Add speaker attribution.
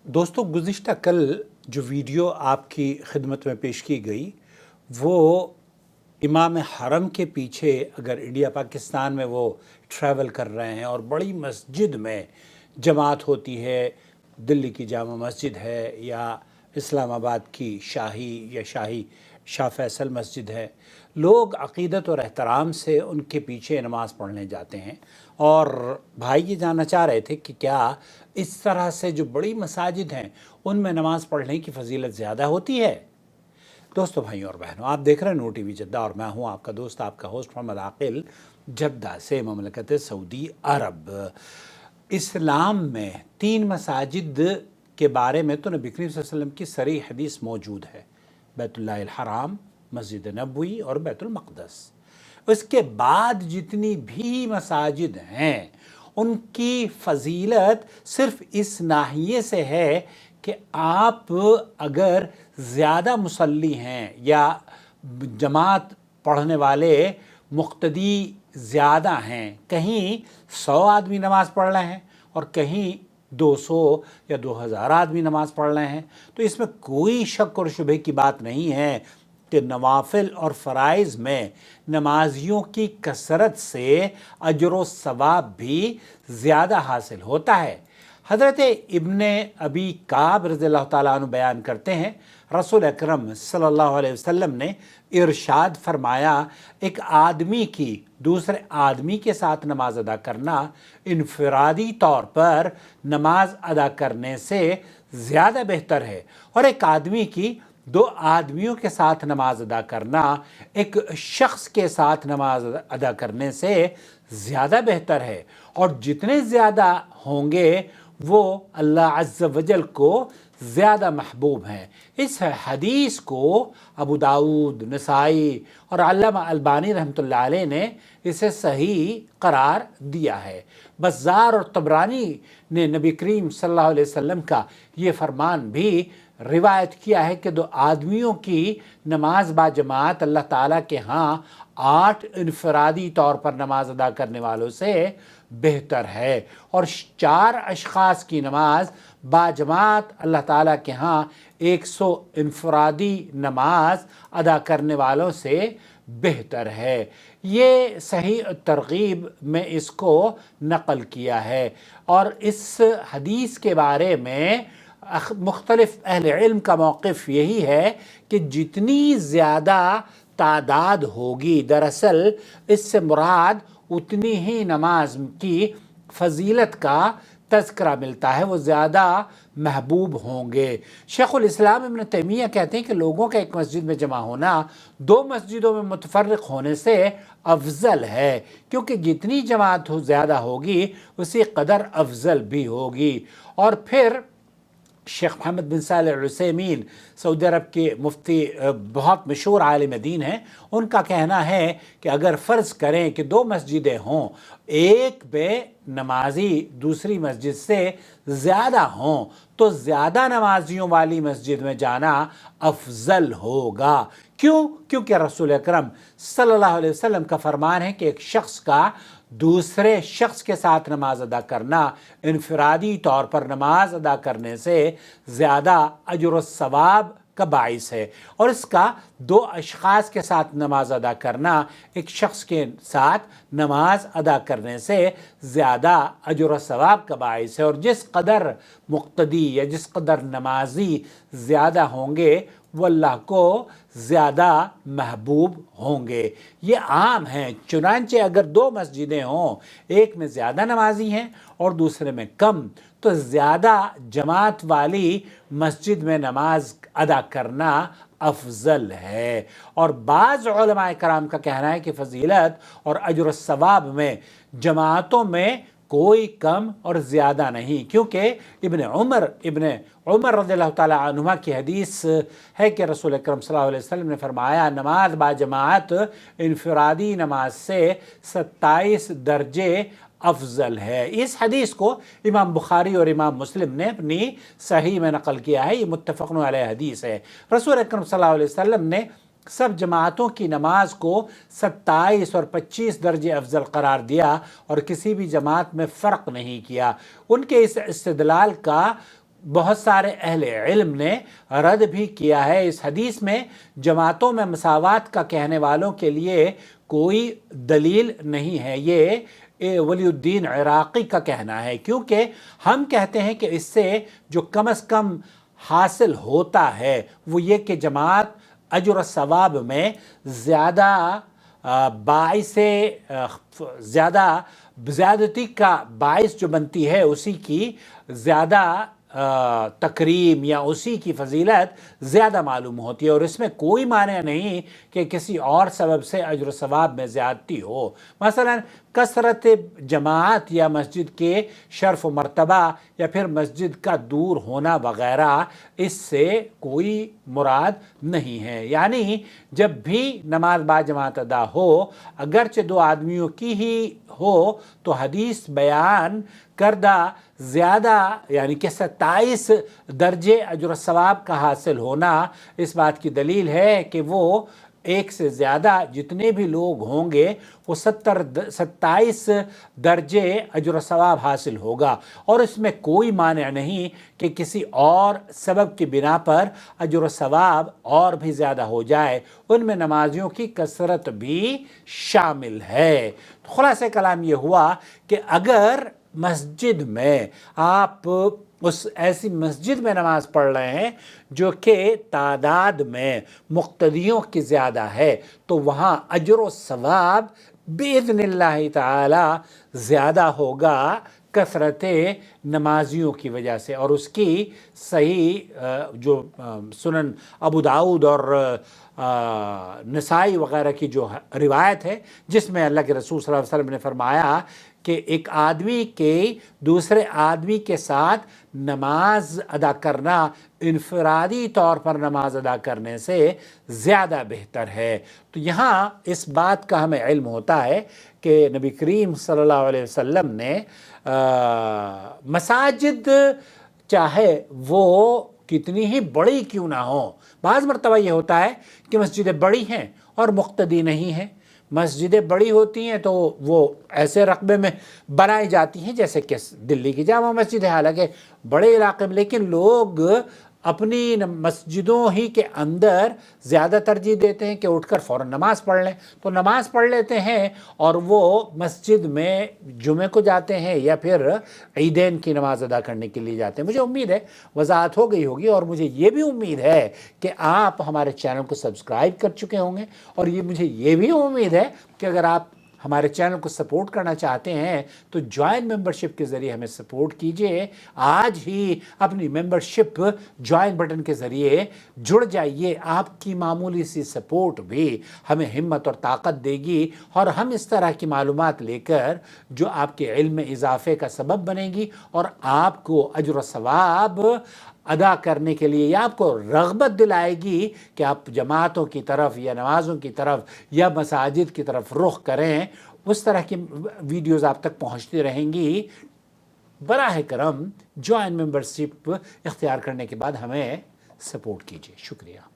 Speaker 1: دوستوں گزشتہ کل جو ویڈیو آپ کی خدمت میں پیش کی گئی وہ امام حرم کے پیچھے اگر انڈیا پاکستان میں وہ ٹریول کر رہے ہیں اور بڑی مسجد میں جماعت ہوتی ہے، دلی کی جامع مسجد ہے یا اسلام آباد کی شاہی شاہ فیصل مسجد ہے، لوگ عقیدت اور احترام سے ان کے پیچھے نماز پڑھنے جاتے ہیں۔ اور بھائی یہ جاننا چاہ رہے تھے کہ کیا اس طرح سے جو بڑی مساجد ہیں ان میں نماز پڑھنے کی فضیلت زیادہ ہوتی ہے؟ دوستو، بھائیوں اور بہنوں، آپ دیکھ رہے ہیں نو ٹی وی جدہ اور میں ہوں آپ کا دوست، آپ کا ہوسٹ محمد عاقل، جدہ سے مملکت سعودی عرب۔ اسلام میں 3 مساجد کے بارے میں تو نبی کریم صلی اللہ علیہ وسلم کی صریح حدیث موجود ہے: بیت اللہ الحرام، مسجد نبوی اور بیت المقدس۔ اس کے بعد جتنی بھی مساجد ہیں ان کی فضیلت صرف اس ناحیے سے ہے کہ آپ اگر زیادہ مصلی ہیں یا جماعت پڑھنے والے مقتدی زیادہ ہیں، کہیں 100 آدمی نماز پڑھ رہے ہیں اور کہیں 200 یا 2000 آدمی نماز پڑھ رہے ہیں، تو اس میں کوئی شک اور شبہ کی بات نہیں ہے کہ نوافل اور فرائض میں نمازیوں کی کثرت سے اجر و ثواب بھی زیادہ حاصل ہوتا ہے۔ حضرت ابن ابی کعب رضی اللہ تعالیٰ عنہ بیان کرتے ہیں، رسول اکرم صلی اللہ علیہ وسلم نے ارشاد فرمایا، ایک آدمی کی دوسرے آدمی کے ساتھ نماز ادا کرنا انفرادی طور پر نماز ادا کرنے سے زیادہ بہتر ہے، اور ایک آدمی کی 2 آدمیوں کے ساتھ نماز ادا کرنا ایک شخص کے ساتھ نماز ادا کرنے سے زیادہ بہتر ہے، اور جتنے زیادہ ہوں گے وہ اللہ عز و جل کو زیادہ محبوب ہیں۔ اس حدیث کو ابو داؤد، نسائی اور علامہ البانی رحمۃ اللہ علیہ نے اسے صحیح قرار دیا ہے۔ بزار اور طبرانی نے نبی کریم صلی اللہ علیہ وسلم کا یہ فرمان بھی روایت کیا ہے کہ 2 آدمیوں کی نماز با جماعت اللہ تعالیٰ کے ہاں 8 انفرادی طور پر نماز ادا کرنے والوں سے بہتر ہے، اور 4 اشخاص کی نماز با جماعت اللہ تعالیٰ کے ہاں 100 انفرادی نماز ادا کرنے والوں سے بہتر ہے۔ یہ صحیح ترغیب میں اس کو نقل کیا ہے، اور اس حدیث کے بارے میں مختلف اہل علم کا موقف یہی ہے کہ جتنی زیادہ تعداد ہوگی، دراصل اس سے مراد اتنی ہی نماز کی فضیلت کا تذکرہ ملتا ہے، وہ زیادہ محبوب ہوں گے۔ شیخ الاسلام ابن تیمیہ کہتے ہیں کہ لوگوں کا ایک مسجد میں جمع ہونا 2 مسجدوں میں متفرق ہونے سے افضل ہے، کیونکہ جتنی جماعت زیادہ ہوگی اسی قدر افضل بھی ہوگی۔ اور پھر شیخ محمد بن صالح العثیمین، سعودی عرب کے مفتی، بہت مشہور عالم دین ہیں، ان کا کہنا ہے کہ اگر فرض کریں کہ 2 مسجدیں ہوں، ایک بے نمازی دوسری مسجد سے زیادہ ہوں، تو زیادہ نمازیوں والی مسجد میں جانا افضل ہوگا۔ کیوں؟ کیونکہ رسول اکرم صلی اللہ علیہ وسلم کا فرمان ہے کہ ایک شخص کا دوسرے شخص کے ساتھ نماز ادا کرنا انفرادی طور پر نماز ادا کرنے سے زیادہ اجر و ثواب کا باعث ہے، اور اس کا 2 اشخاص کے ساتھ نماز ادا کرنا ایک شخص کے ساتھ نماز ادا کرنے سے زیادہ اجر و ثواب کا باعث ہے، اور جس قدر مقتدی یا جس قدر نمازی زیادہ ہوں گے وہ اللہ کو زیادہ محبوب ہوں گے۔ یہ عام ہیں، چنانچہ اگر 2 مسجدیں ہوں، ایک میں زیادہ نمازی ہیں اور دوسرے میں کم، تو زیادہ جماعت والی مسجد میں نماز ادا کرنا افضل ہے۔ اور بعض علماء کرام کا کہنا ہے کہ فضیلت اور اجر الثواب میں جماعتوں میں کوئی کم اور زیادہ نہیں، کیونکہ ابن عمر رضی اللہ تعالیٰ عنہما کی حدیث ہے کہ رسول اکرم صلی اللہ علیہ وسلم نے فرمایا، نماز با جماعت انفرادی نماز سے 27 درجے افضل ہے۔ اس حدیث کو امام بخاری اور امام مسلم نے اپنی صحیح میں نقل کیا ہے، یہ متفق علیہ حدیث ہے۔ رسول اکرم صلی اللہ علیہ وسلم نے سب جماعتوں کی نماز کو 27 اور 25 درجے افضل قرار دیا، اور کسی بھی جماعت میں فرق نہیں کیا۔ ان کے اس استدلال کا بہت سارے اہل علم نے رد بھی کیا ہے اس حدیث میں جماعتوں میں مساوات کا کہنے والوں کے لیے کوئی دلیل نہیں ہے، یہ ولی الدین عراقی کا کہنا ہے، کیونکہ ہم کہتے ہیں کہ اس سے جو کم از کم حاصل ہوتا ہے وہ یہ کہ جماعت اجر و ثواب میں زیادہ باعث زیادتی کا باعث جو بنتی ہے، اسی کی زیادہ تکریم یا اسی کی فضیلت زیادہ معلوم ہوتی ہے، اور اس میں کوئی معنی نہیں کہ کسی اور سبب سے اجر و ثواب میں زیادتی ہو۔ مثلا کثرت جماعت یا مسجد کے شرف و مرتبہ یا پھر مسجد کا دور ہونا وغیرہ، اس سے کوئی مراد نہیں ہے۔ یعنی جب بھی نماز با جماعت ادا ہو، اگرچہ 2 آدمیوں کی ہی ہو، تو حدیث بیان کردہ زیادہ یعنی کہ 27 درجے اجر و ثواب کا حاصل ہونا اس بات کی دلیل ہے کہ وہ ایک سے زیادہ جتنے بھی لوگ ہوں گے وہ 27 درجے اجر و ثواب حاصل ہوگا، اور اس میں کوئی مانع نہیں کہ کسی اور سبب کی بنا پر اجر و ثواب اور بھی زیادہ ہو جائے، ان میں نمازیوں کی کثرت بھی شامل ہے۔ خلاصہ کلام یہ ہوا کہ اگر مسجد میں آپ اس ایسی مسجد میں نماز پڑھ رہے ہیں جو کہ تعداد میں مقتدیوں کی زیادہ ہے، تو وہاں اجر و ثواب باذن اللہ تعالی زیادہ ہوگا کثرت نمازیوں کی وجہ سے۔ اور اس کی صحیح جو سنن ابو داؤد اور نسائی وغیرہ کی جو روایت ہے، جس میں اللہ کے رسول صلی اللہ علیہ وسلم نے فرمایا کہ ایک آدمی کے دوسرے آدمی کے ساتھ نماز ادا کرنا انفرادی طور پر نماز ادا کرنے سے زیادہ بہتر ہے۔ تو یہاں اس بات کا ہمیں علم ہوتا ہے کہ نبی کریم صلی اللہ علیہ وسلم نے مساجد چاہے وہ کتنی ہی بڑی کیوں نہ ہو، بعض مرتبہ یہ ہوتا ہے کہ مسجدیں بڑی ہیں اور مقتدی نہیں ہیں، مسجدیں بڑی ہوتی ہیں تو وہ ایسے رقبے میں بنائی جاتی ہیں جیسے کہ دلی کی جامع مسجد ہے، حالانکہ بڑے علاقے میں، لیکن لوگ اپنی مسجدوں ہی کے اندر زیادہ ترجیح دیتے ہیں کہ اٹھ کر فوراً نماز پڑھ لیں، تو نماز پڑھ لیتے ہیں اور وہ مسجد میں جمعے کو جاتے ہیں یا پھر عیدین کی نماز ادا کرنے کے لیے جاتے ہیں۔ مجھے امید ہے وضاحت ہو گئی ہوگی، اور مجھے یہ بھی امید ہے کہ آپ ہمارے چینل کو سبسکرائب کر چکے ہوں گے، اور مجھے یہ بھی امید ہے کہ اگر آپ ہمارے چینل کو سپورٹ کرنا چاہتے ہیں تو جوائن ممبرشپ کے ذریعے ہمیں سپورٹ کیجئے۔ آج ہی اپنی ممبرشپ جوائن بٹن کے ذریعے جڑ جائیے۔ آپ کی معمولی سی سپورٹ بھی ہمیں ہمت اور طاقت دے گی، اور ہم اس طرح کی معلومات لے کر جو آپ کے علم میں اضافے کا سبب بنے گی اور آپ کو اجر و ثواب ادا کرنے کے لیے یا آپ کو رغبت دلائے گی کہ آپ جماعتوں کی طرف یا نمازوں کی طرف یا مساجد کی طرف رخ کریں، اس طرح کی ویڈیوز آپ تک پہنچتی رہیں گی۔ براہ کرم جوائن ممبرشپ اختیار کرنے کے بعد ہمیں سپورٹ کیجیے۔ شکریہ۔